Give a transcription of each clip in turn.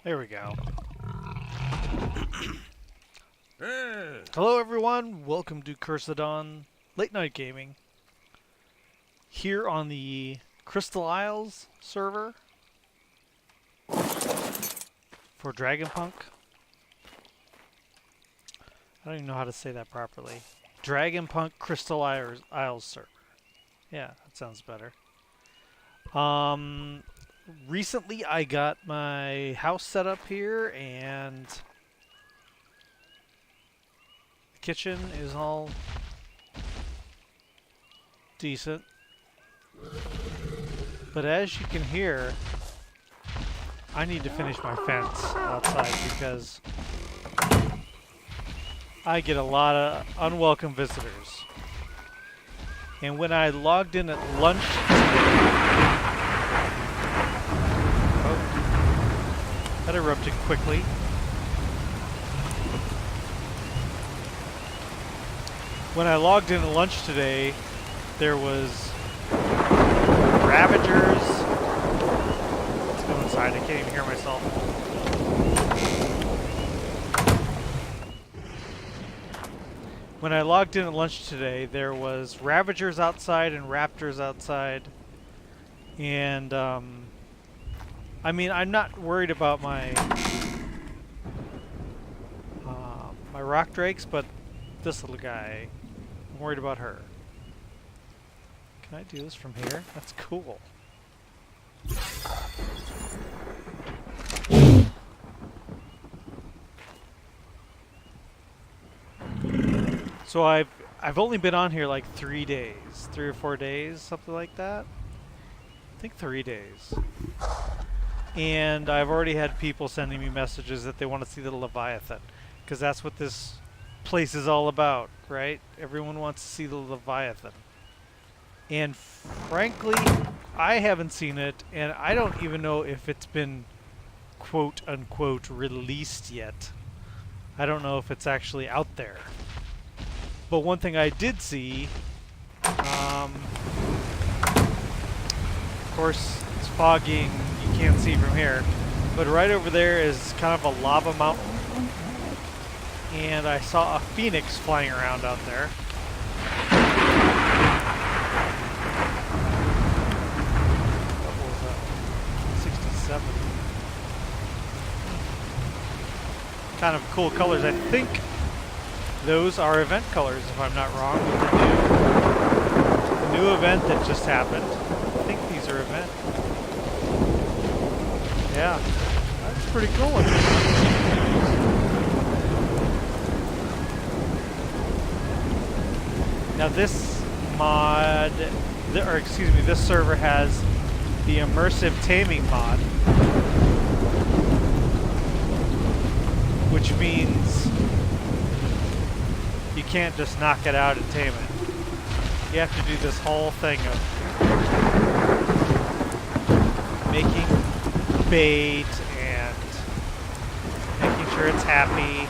There we go. Hello everyone, welcome to Curse of Dawn Late Night Gaming. Here on the Crystal Isles server for DragonPunk. I don't even know how to say that properly. DragonPunk Crystal Isles server. Yeah, that sounds better. Recently I got my house set up here and the kitchen is all decent. But as you can hear, I need to finish my fence outside because I get a lot of unwelcome visitors. And when I logged in at lunch today, that erupted quickly. When I logged in at lunch today, there was Ravagers. Let's go inside, I can't even hear myself. When I logged in at lunch today, there was Ravagers outside and Raptors outside. And, I mean, I'm not worried about my my rock drakes, but this little guy, I'm worried about her. Can I do this from here? That's cool. So I've only been on here like 3 days, 3 or 4 days, something like that. I think 3 days. And I've already had people sending me messages that they want to see the Leviathan, because that's what this place is all about, right? Everyone wants to see the Leviathan. And frankly, I haven't seen it, and I don't even know if it's been quote unquote released yet. I don't know if it's actually out there. But one thing I did see, of course it's fogging, you can't see from here, but right over there is kind of a lava mountain. And I saw a phoenix flying around out there. What was that? 67. Kind of cool colors. I think those are event colors, if I'm not wrong, with the new event that just happened. I think these are event. Yeah, that's pretty cool looking. Now this mod, or excuse me, this server has the immersive taming mod, which means you can't just knock it out and tame it. You have to do this whole thing of making bait and making sure it's happy.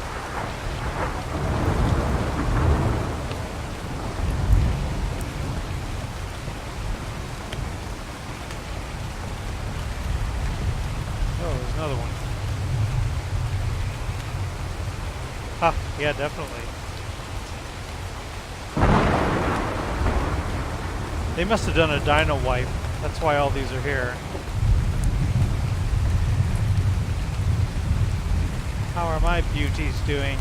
Oh, there's another one. Huh, yeah, definitely. They must have done a dino wipe. That's why all these are here. How are my beauties doing?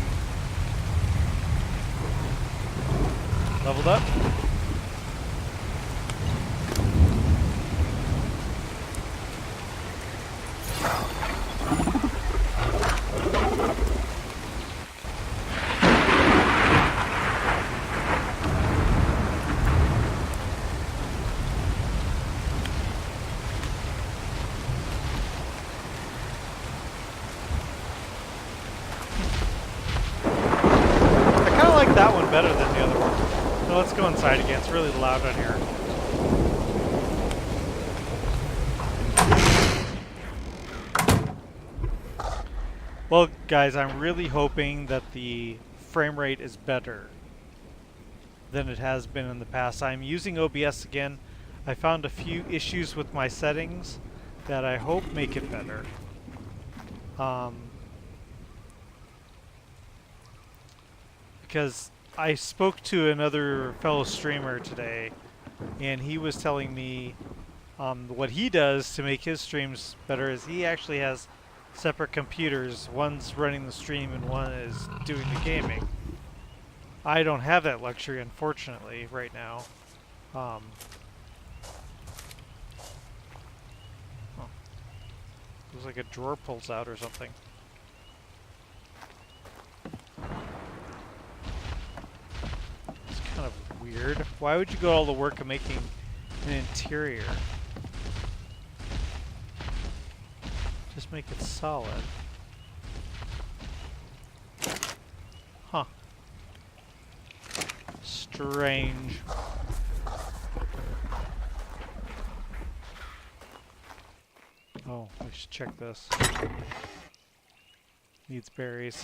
Leveled up? That one better than the other one. So let's go inside again. It's really loud on here. Well, guys, I'm really hoping that the frame rate is better than it has been in the past. I'm using OBS again. I found a few issues with my settings that I hope make it better. Um, because I spoke to another fellow streamer today, and he was telling me what he does to make his streams better is he actually has separate computers. One's running the stream and one is doing the gaming. I don't have that luxury, unfortunately, right now. Oh, looks like a drawer pulls out or something. It's kind of weird. Why would you go all the work of making an interior? Just make it solid. Huh. Strange. Oh, we should check this. Needs berries.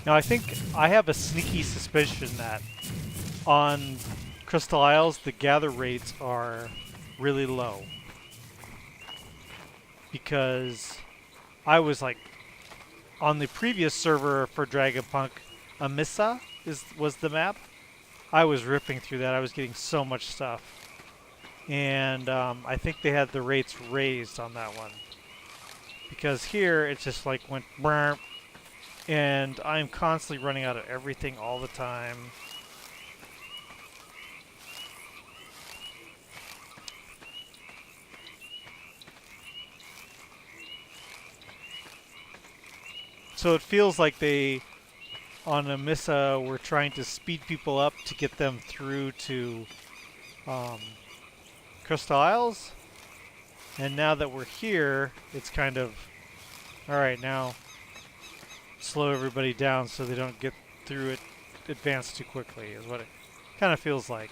Now I think I have a sneaky suspicion that on Crystal Isles the gather rates are really low. Because I was like on the previous server for DragonPunk, Amissa was the map. I was ripping through that. I was getting so much stuff. And I think they had the rates raised on that one. Because here it just like went brrr, and I'm constantly running out of everything all the time. So it feels like they, on Amissa, were trying to speed people up to get them through to Crystal Isles. And now that we're here, it's kind of, alright, now slow everybody down so they don't get through it, advance too quickly, is what it kind of feels like.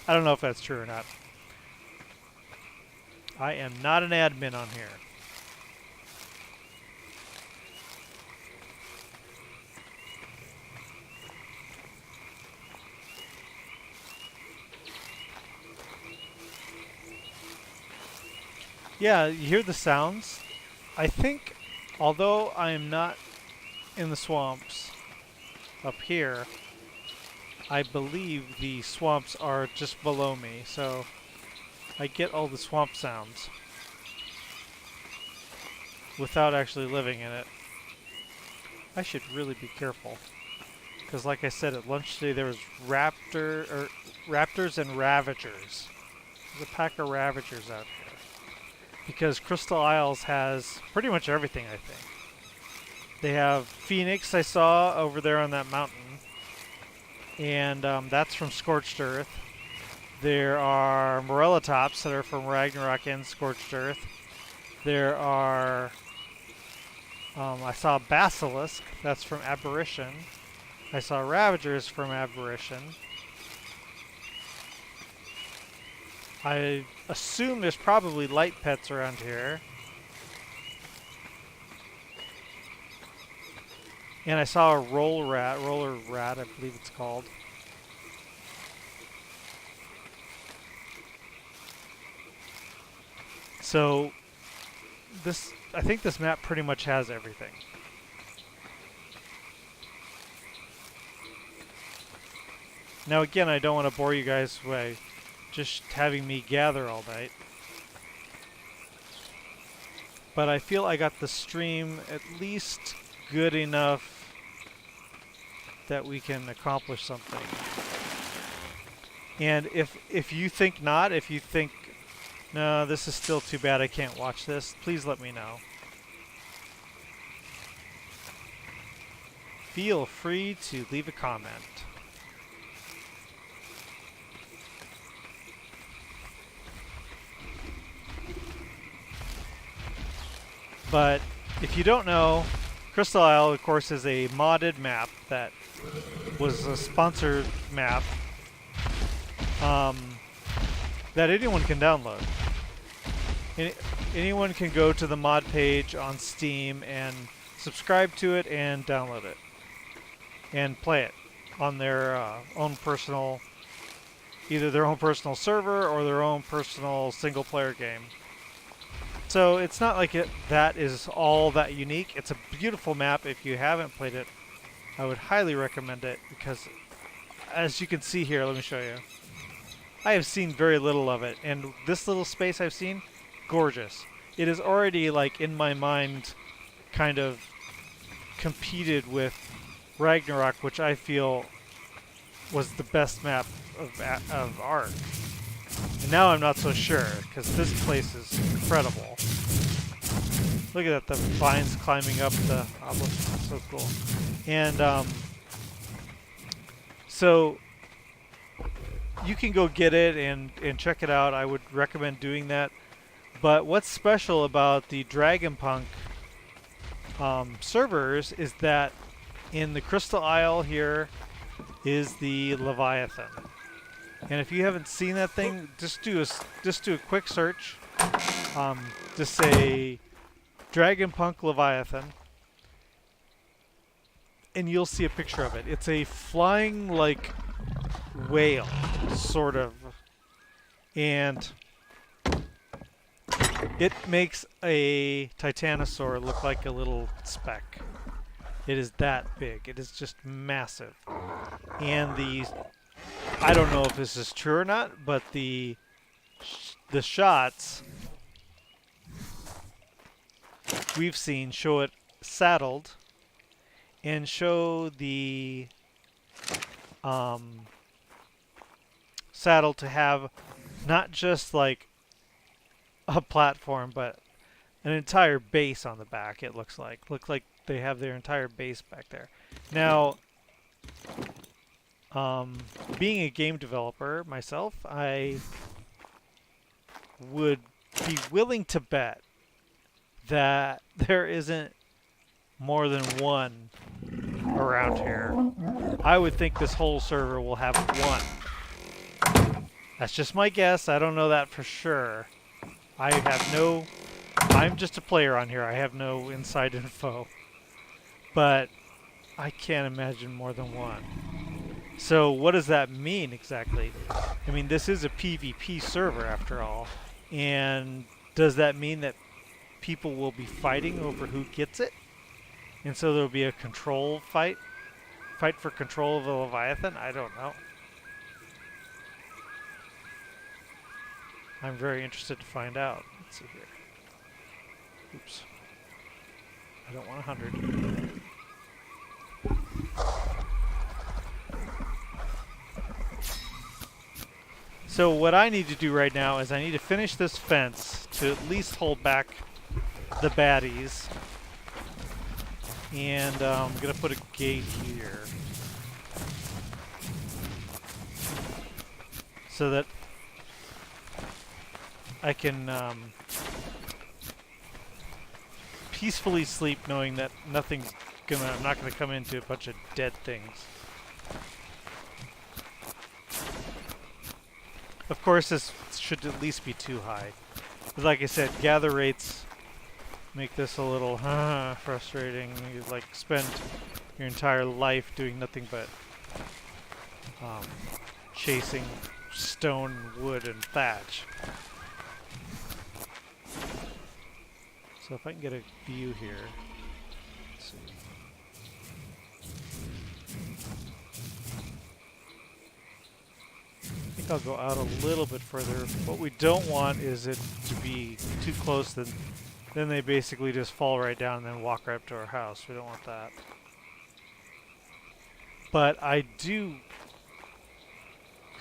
I don't know if that's true or not. I am not an admin on here. Yeah, you hear the sounds. I think, although I am not in the swamps up here, I believe the swamps are just below me, so I get all the swamp sounds without actually living in it. I should really be careful, because like I said at lunch today, there was raptors and ravagers. There's a pack of ravagers out here. Because Crystal Isles has pretty much everything, I think. They have Phoenix, I saw over there on that mountain. And that's from Scorched Earth. There are Morellatops that are from Ragnarok and Scorched Earth. There are... I saw Basilisk, that's from Aberration. I saw Ravagers from Aberration. I assume there's probably light pets around here. And I saw a roller rat, I believe it's called. So this, I think this map pretty much has everything. Now again, I don't want to bore you guys by just having me gather all night. But I feel I got the stream at least good enough that we can accomplish something. And if you think not, if you think, no, this is still too bad, I can't watch this, please let me know. Feel free to leave a comment. But if you don't know, Crystal Isle, of course, is a modded map that was a sponsored map that anyone can download. And anyone can go to the mod page on Steam and subscribe to it and download it and play it on their own personal, either their own personal server or their own personal single-player game. So it's not like that is all that unique. It's a beautiful map. If you haven't played it, I would highly recommend it because, as you can see here, let me show you. I have seen very little of it, and this little space I've seen, gorgeous. It is already, like, in my mind, kind of competed with Ragnarok, which I feel was the best map of ARK. And now I'm not so sure, because this place is incredible. Look at that, the vines climbing up the obelisk. That's so cool. And so you can go get it and check it out. I would recommend doing that. But what's special about the DragonPunk servers is that in the Crystal Isle here is the Leviathan. And if you haven't seen that thing, just do a quick search. Just say DragonPunk Leviathan, and you'll see a picture of it. It's a flying, like, whale, sort of, and it makes a titanosaur look like a little speck. It is that big. It is just massive. And I don't know if this is true or not, but the shots we've seen show it saddled and show the saddle to have not just like a platform, but an entire base on the back. It looks like they have their entire base back there. Now, being a game developer myself, I would be willing to bet that there isn't more than one around here. I would think this whole server will have one. That's just my guess. I don't know that for sure. I'm just a player on here. I have no inside info. But I can't imagine more than one. So what does that mean exactly? I mean, this is a PvP server after all. And does that mean that people will be fighting over who gets it? And so there'll be a control fight for control of the Leviathan? I don't know. I'm very interested to find out. Let's see here. Oops. I don't want 100. So what I need to do right now is I need to finish this fence to at least hold back the baddies. And I'm going to put a gate here. So that I can peacefully sleep knowing that I'm not going to come into a bunch of dead things. Of course, this should at least be too high. But like I said, gather rates make this a little frustrating. You like spend your entire life doing nothing but chasing stone, wood, and thatch. So if I can get a view here, let's see. I think I'll go out a little bit further. What we don't want is it to be too close, then they basically just fall right down and then walk right up to our house. We don't want that. But I do...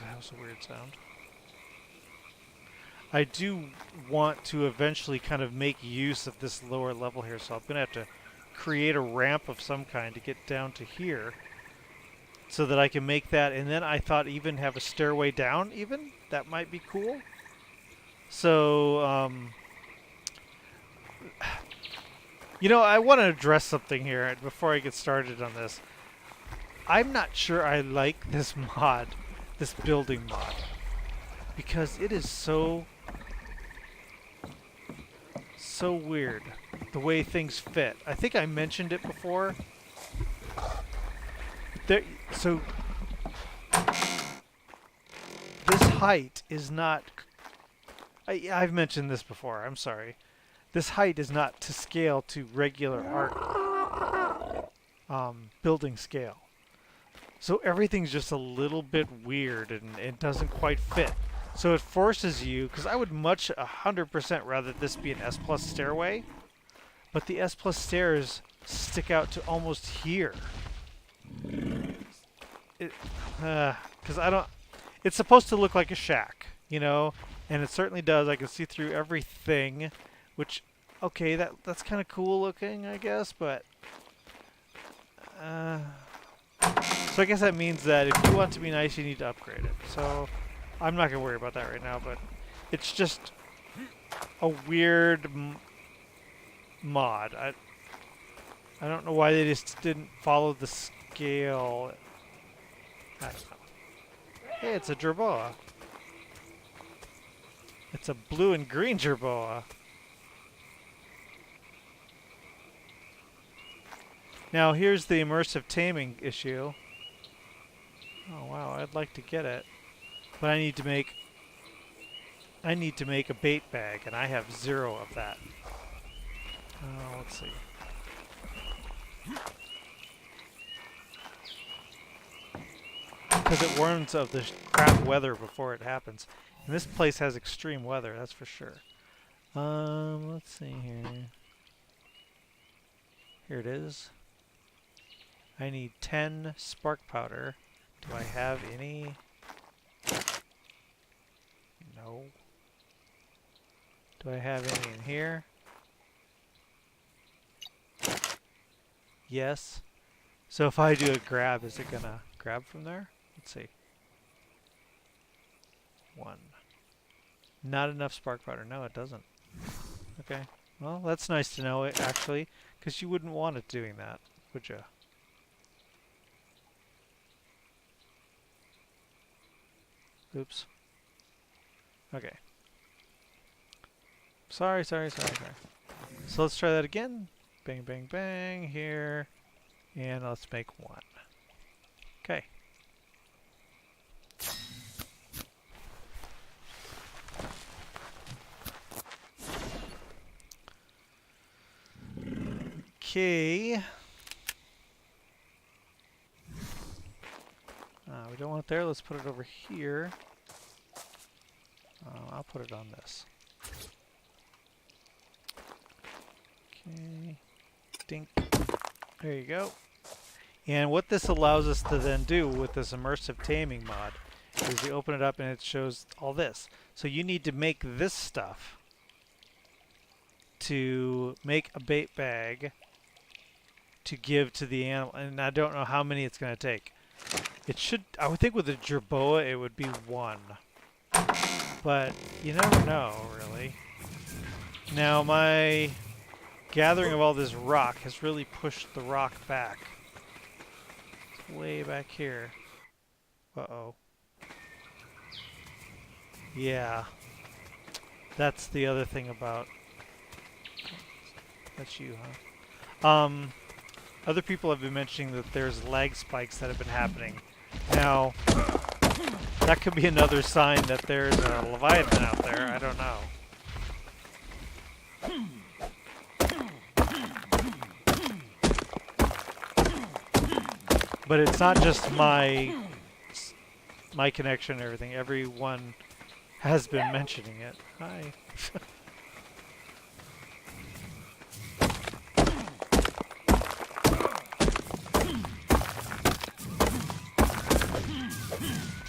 That was a weird sound. I do want to eventually kind of make use of this lower level here, so I'm going to have to create a ramp of some kind to get down to here so that I can make that, and then I thought even have a stairway down even. That might be cool. So, you know, I want to address something here before I get started on this. I'm not sure I like this mod, this building mod, because it is so so weird, the way things fit. I think I mentioned it before. So this height is not... I've mentioned this before, I'm sorry. This height is not to scale to regular ARK building scale. So everything's just a little bit weird and it doesn't quite fit. So it forces you, because I would much 100% rather this be an S plus stairway, but the S plus stairs stick out to almost here. Because I don't... It's supposed to look like a shack, you know? And it certainly does. I can see through everything, which, okay, that's kind of cool looking, I guess, but... So I guess that means that if you want to be nice, you need to upgrade it. So I'm not going to worry about that right now, but it's just a weird mod. I don't know why they just didn't follow the scale. I don't know. Hey, it's a jerboa. It's a blue and green jerboa. Now here's the immersive taming issue. Oh wow, I'd like to get it, but I need to make a bait bag, and I have 0 of that. Let's see. Because it warns of the crap weather before it happens. And this place has extreme weather, that's for sure. Let's see here. Here it is. I need 10 spark powder. Do I have any? No. Do I have any in here? Yes. So if I do a grab, is it gonna grab from there? Let's see. 1. Not enough spark powder. No, it doesn't. Okay. Well, that's nice to know, actually, because you wouldn't want it doing that, would you? Oops. Okay. Sorry. So let's try that again. Bang, bang, bang here. And let's make 1. Okay. Okay. We don't want it there. Let's put it over here. I'll put it on this. Okay. Dink. There you go. And what this allows us to then do with this immersive taming mod is you open it up and it shows all this. So you need to make this stuff to make a bait bag to give to the animal. And I don't know how many it's going to take. It should, I would think with a jerboa it would be 1. But you never know, really. Now my gathering of all this rock has really pushed the rock back. It's way back here. Uh-oh. Yeah. That's the other thing about... That's you, huh? Other people have been mentioning that there's lag spikes that have been happening. Now, that could be another sign that there's a Leviathan out there. I don't know. But it's not just my connection and everything. Everyone has been mentioning it. Hi.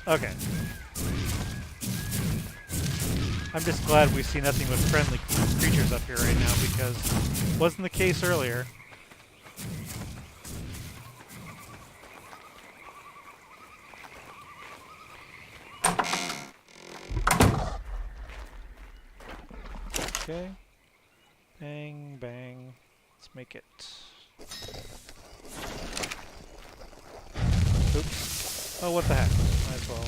Okay. I'm just glad we see nothing but friendly creatures up here right now, because it wasn't the case earlier. Okay. Bang, bang. Let's make it. Oops. Oh, what the heck. Might as well.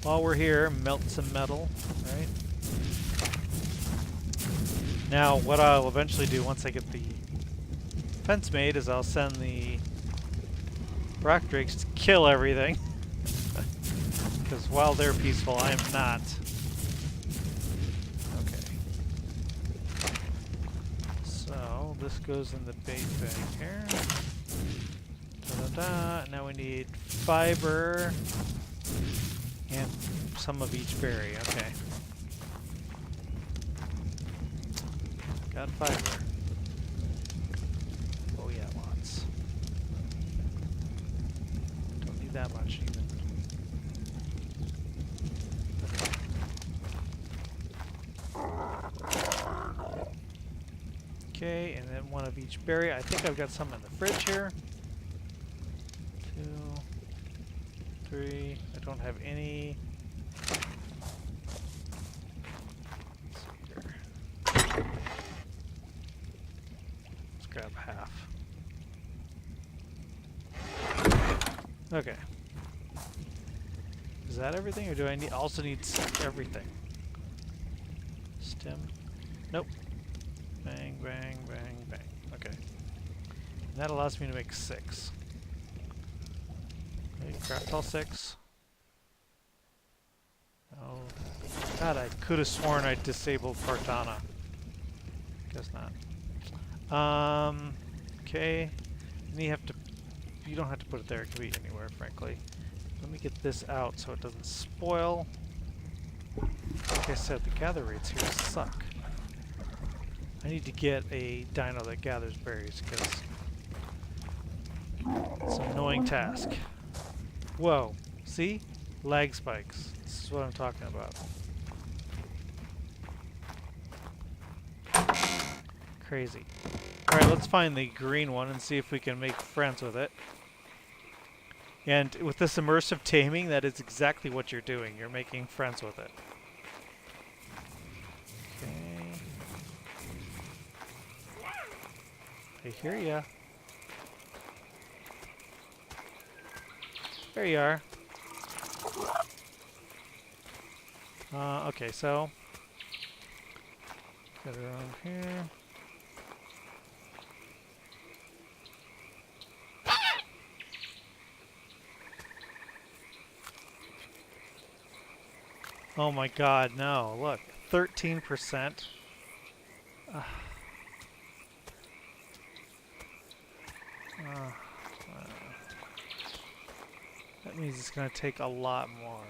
While we're here, melt some metal, right? Now, what I'll eventually do once I get the fence made is I'll send the rock drakes to kill everything. Because while they're peaceful, I am not. Okay. So, this goes in the bait bag here. Da-da-da. Now we need fiber and some of each berry. Okay. Got fiber. Oh yeah, lots. Don't need that much even. Okay, and then one of each berry. I think I've got some in the fridge here. 2, 3. I don't have any. Let's see here. Let's grab half. Okay. Is that everything, or do I also need everything? Stem. Nope. Bang, bang, bang, bang. Okay. And that allows me to make 6. Okay, craft all 6. Oh. God, I could have sworn I disabled Cortana. Guess not. Okay. And you don't have to put it there. It can be anywhere, frankly. Let me get this out so it doesn't spoil. Like I said, the gather rates here suck. I need to get a dino that gathers berries, because it's an annoying task. Whoa. See? Lag spikes. This is what I'm talking about. Crazy. Alright, let's find the green one and see if we can make friends with it. And with this immersive taming, that is exactly what you're doing. You're making friends with it. I hear ya. There you are. Okay, so get it around here. Oh my god, no. Look, 13%. That means it's going to take a lot more.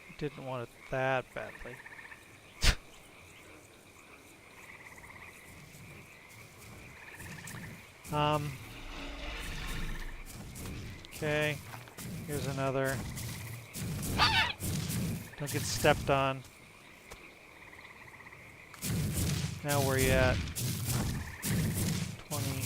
I didn't want it that badly. Okay. Here's another. Don't get stepped on. Now where you at? 20.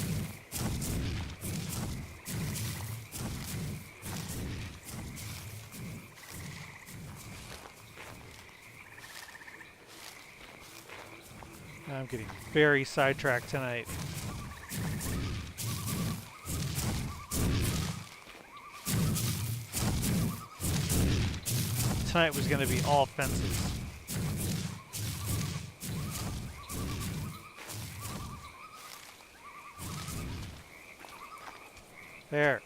I'm getting very sidetracked tonight. Tonight was going to be all fences. There.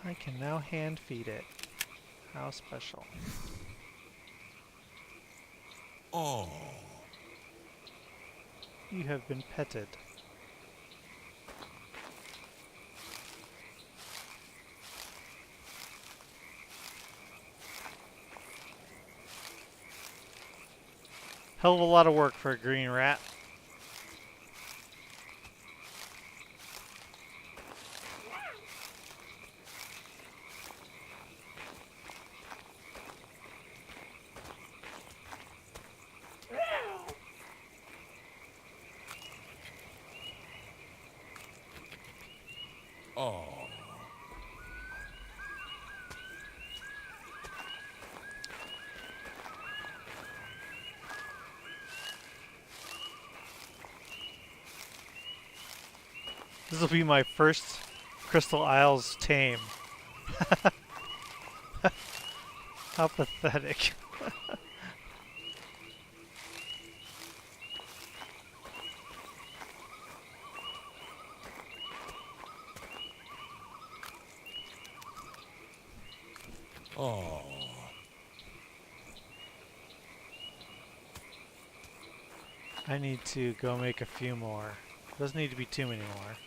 I can now hand feed it. How special. Oh. You have been petted. Hell of a lot of work for a green rat. Oh. This will be my first Crystal Isles tame. How pathetic. Oh. I need to go make a few more. Doesn't need to be too many more.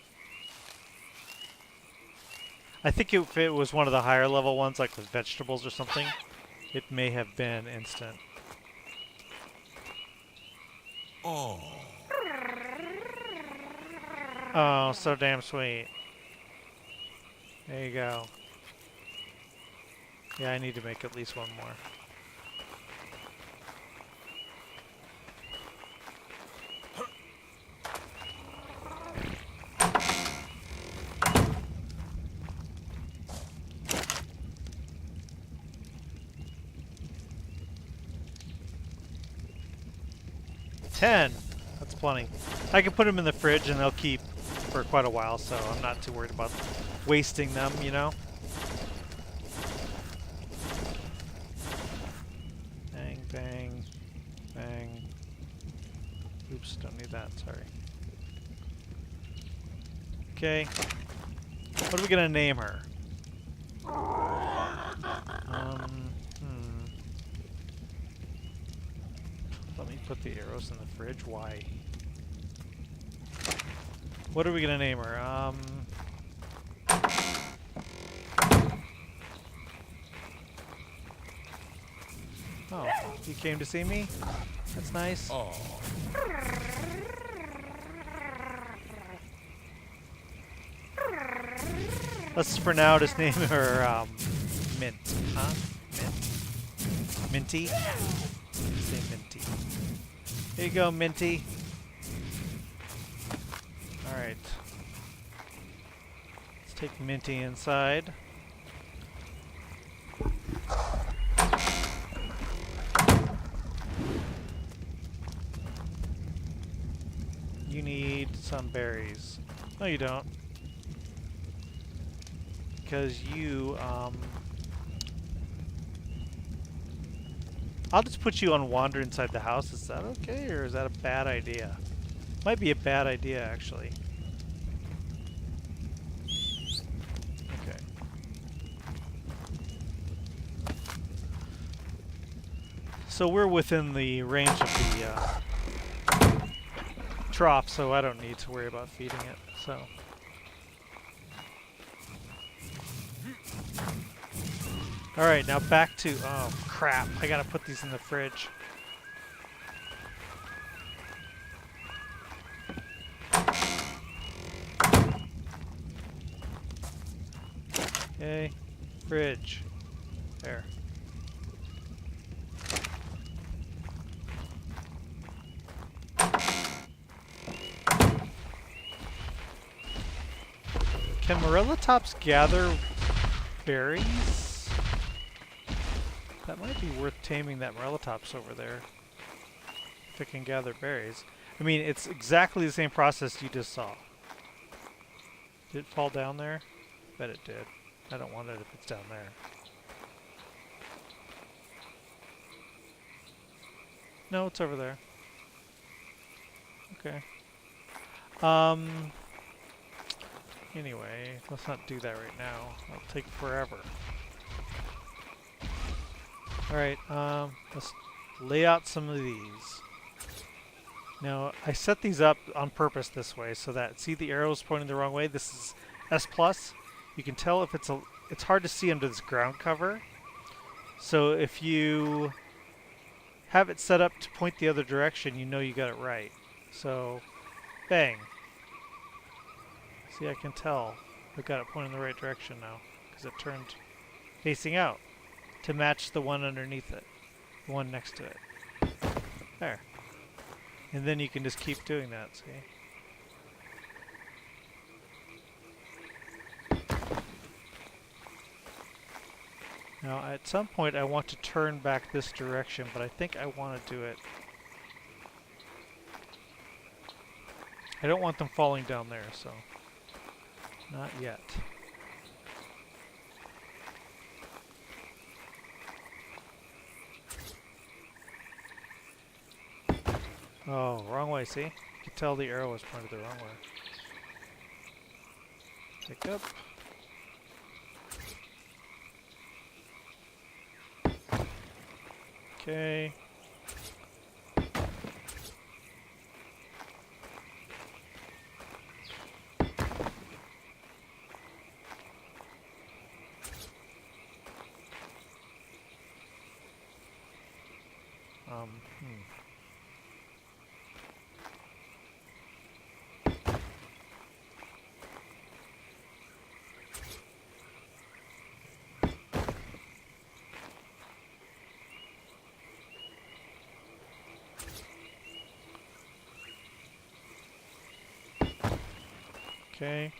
I think if it was one of the higher level ones, like with vegetables or something, it may have been instant. Oh. Oh, so damn sweet. There you go. Yeah, I need to make at least one more. That's plenty. I can put them in the fridge and they'll keep for quite a while, so I'm not too worried about wasting them, you know? Bang, bang, bang. Oops, don't need that, sorry. Okay. What are we gonna name her? Let me put the arrows in the fridge. Why? What are we gonna name her? Oh, you came to see me? That's nice. Oh. Let's for now just name her Mint. Huh? Mint? Minty? Say Minty. Here you go, Minty. Alright. Let's take Minty inside. You need some berries. No, you don't. Because you, I'll just put you on wander inside the house. Is that okay, or is that a bad idea? Might be a bad idea, actually. Okay. So we're within the range of the trough, so I don't need to worry about feeding it. So. Alright, now back to... Oh, crap. I gotta put these in the fridge. Okay. Fridge. There. Can Morella Tops gather berries? That might be worth taming that Morellatops over there. If it can gather berries. I mean, it's exactly the same process you just saw. Did it fall down there? Bet it did. I don't want it if it's down there. No, it's over there. Okay. Anyway, let's not do that right now. It'll take forever. Alright, let's lay out some of these. Now, I set these up on purpose this way so that, see the arrows pointing the wrong way? This is S+. You can tell if it's hard to see under this ground cover. So if you have it set up to point the other direction, you know you got it right. So, bang. See, I can tell I've got it pointing in the right direction now because it turned facing out to match the one underneath it, the one next to it. There. And then you can just keep doing that, see? Now, at some point I want to turn back this direction, but I think I want to do it... I don't want them falling down there, so... Not yet. Oh, wrong way, see? You could tell the arrow was pointed the wrong way. Pick up. Okay. Hmm. Okay.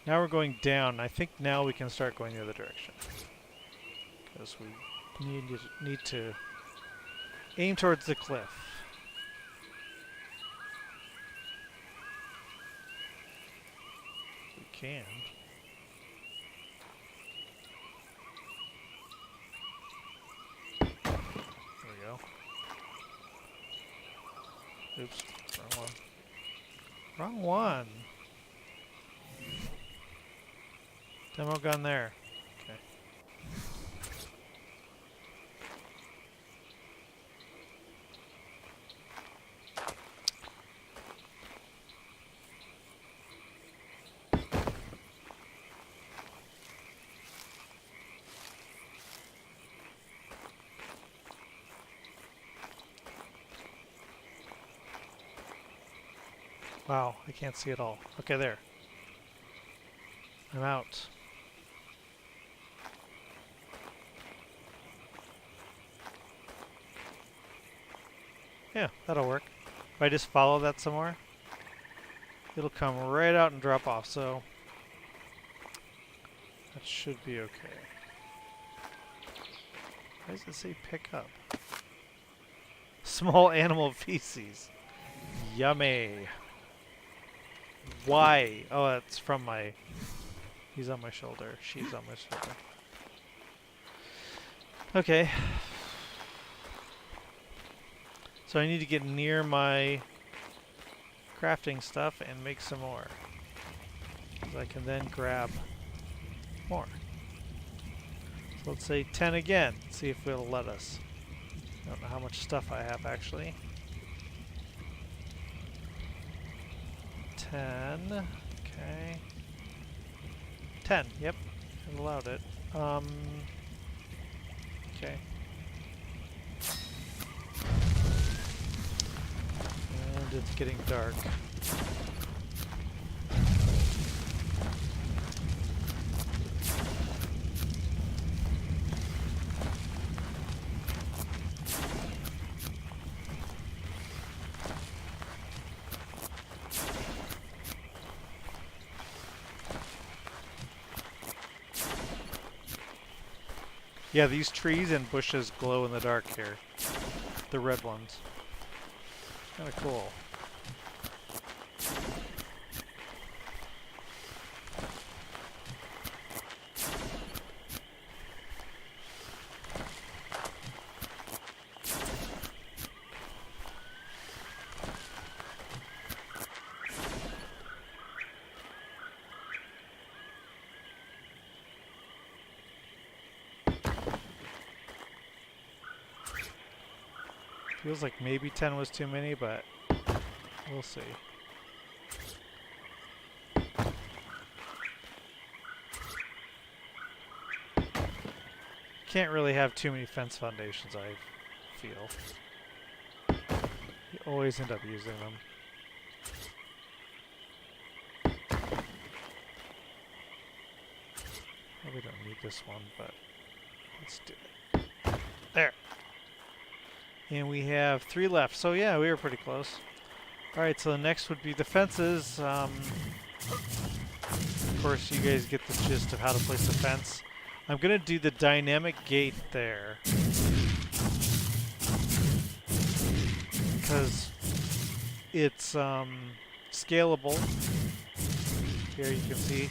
Now we're going down. I think now we can start going the other direction. Because we need to aim towards the cliff. We can. There we go. Oops, wrong one. Wrong one! Demo gun there. Okay. Wow, I can't see it all. Okay, there. I'm out. Yeah, that'll work. If I just follow that some more, it'll come right out and drop off, so that should be okay. Why does it say pick up? Small animal feces. Yummy. Why? Oh, that's from my... He's on my shoulder. She's on my shoulder. Okay. So I need to get near my crafting stuff and make some more. So I can then grab more. So let's say 10 again. See if it'll let us. I don't know how much stuff I have actually. 10. Okay. 10. Yep. It allowed it. Okay. And it's getting dark. Yeah, these trees and bushes glow in the dark here. The red ones. Kinda cool. Feels like maybe 10 was too many, but we'll see. Can't really have too many fence foundations, I feel. You always end up using them. Probably don't need this one, but let's do it. There! And we have 3 left, so yeah, we were pretty close. Alright, so the next would be the fences. Of course, you guys get the gist of how to place a fence. I'm going to do the dynamic gate there. Because it's scalable. Here you can see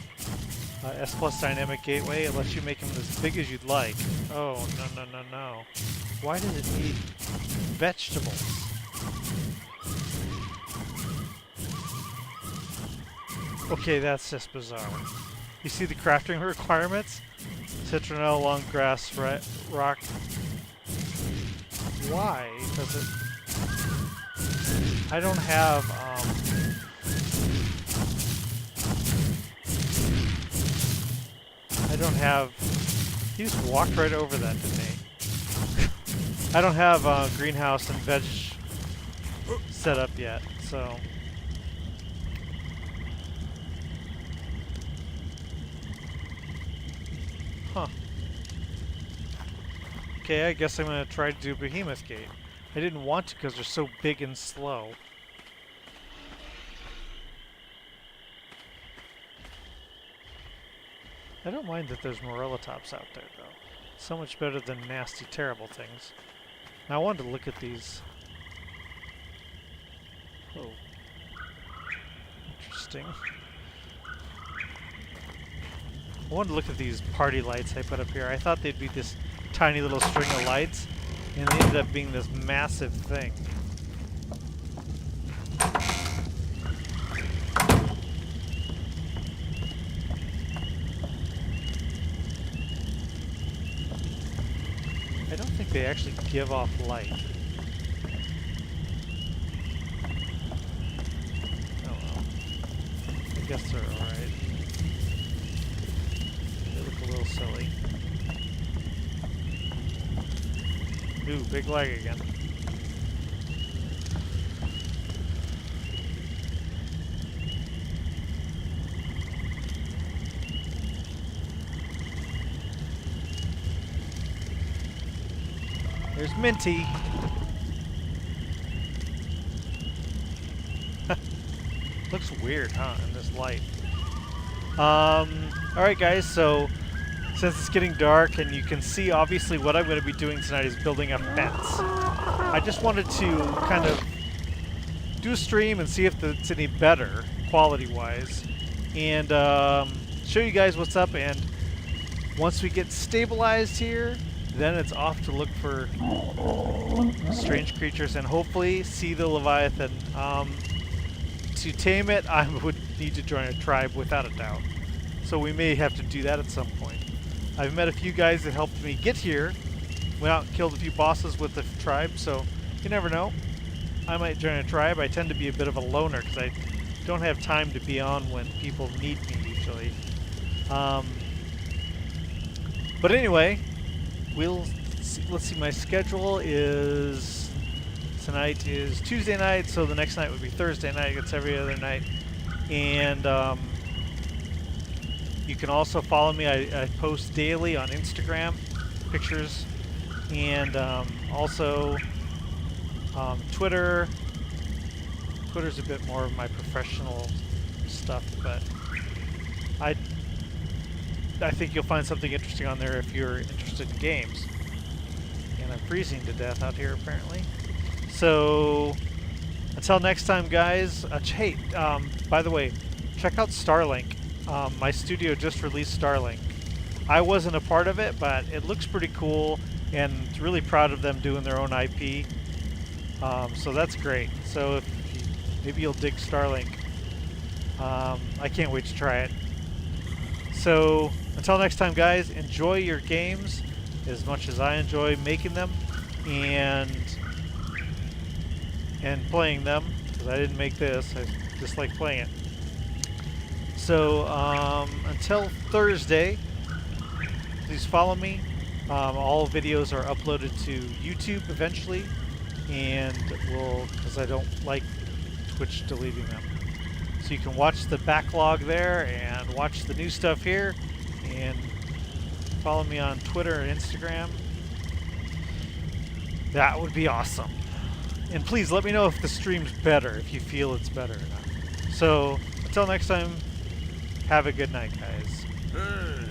S Plus Dynamic Gateway. It lets you make them as big as you'd like. Oh, no, no, no, no. Why does it need vegetables? Okay, that's just bizarre. You see the crafting requirements? Citronelle, long grass, rock. Why does it... I don't have, he just walked right over that, didn't he? I don't have greenhouse and veg set up yet, so... Huh. Okay, I guess I'm going to try to do Behemoth Gate. I didn't want to because they're so big and slow. I don't mind that there's Morella tops out there, though. So much better than nasty, terrible things. Now I wanted to look at these. Oh. Interesting. I wanted to look at these party lights I put up here. I thought they'd be this tiny little string of lights, and they ended up being this massive thing. I don't think they actually give off light. Oh well. I guess they're alright. They look a little silly. Ooh, big lag again. There's Minty. Looks weird, huh, in this light. Alright guys, so since it's getting dark and you can see obviously what I'm going to be doing tonight is building a fence. I just wanted to kind of do a stream and see if it's any better quality-wise and show you guys what's up, and once we get stabilized here, then it's off to look for strange creatures and hopefully see the Leviathan. To tame it, I would need to join a tribe without a doubt. So we may have to do that at some point. I've met a few guys that helped me get here. Went out and killed a few bosses with the tribe, so you never know. I might join a tribe. I tend to be a bit of a loner because I don't have time to be on when people need me usually. But anyway, let's see, my schedule is, tonight is Tuesday night, so the next night would be Thursday night. It's every other night. And you can also follow me. I post daily on Instagram, pictures, and also Twitter. Twitter's a bit more of my professional stuff, but I think you'll find something interesting on there if you're interested in games. And I'm freezing to death out here apparently. So until next time, guys. Hey, by the way, check out Starlink. My studio just released Starlink. I wasn't a part of it, but it looks pretty cool, and really proud of them doing their own IP. So that's great. So if maybe you'll dig Starlink. I can't wait to try it. So until next time, guys, enjoy your games as much as I enjoy making them and playing them, because I didn't make this. I just like playing it. So until Thursday, please follow me. All videos are uploaded to YouTube eventually, and because I don't like Twitch deleting them. So you can watch the backlog there and watch the new stuff here, and follow me on Twitter and Instagram. That would be awesome. And please let me know if the stream's better, if you feel it's better or not. So until next time, have a good night, guys. Hey.